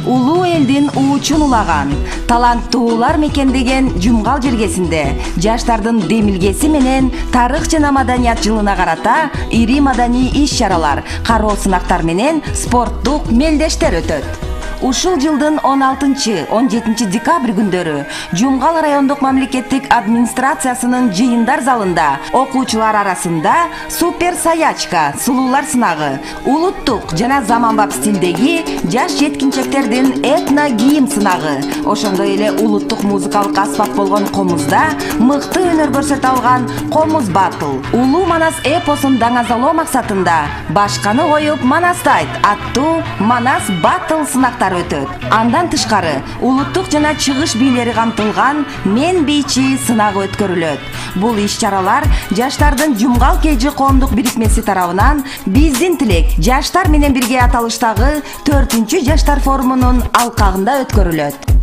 улуу элдин уучун улаган, таланттуулар мекендеген Жумгал жергесинде жаштардын демилгеси менен тарых жана маданият жылына карата ири маданий иш-чаралар, кароо сынактар менен спорттук мелдештер өтөт. Ушул жылдын 16-17 декабрь күндөрү Жумгал райондук мамлекеттик администрациясынын жыйындар залында окуучулар арасында супер саячка сулуулар сынагы, улуттук жана заманбап стилдеги жаш жеткинчектердин этно кийим сынагы, ошондой эле улуттук музыкалык аспап болгон комузда мыкты өнөр көрсөтө алган комуз батыл, улуу Манас эпосун даңазалоо максатында башканы коюп Манасты айт аттуу Манас батыл сынактар өтөт. Андан тышкары улуттук жана чыгыш бийлери камтылган Мен бийчи сынагы өткөрүлөт. Бул иш-чаралар жаштардын Жумгал KG коомдук бирикмеси тарабынан биздин тилек жаштар менен бирге аталыштагы 4-жаштар форумунун алкагында өткөрүлөт.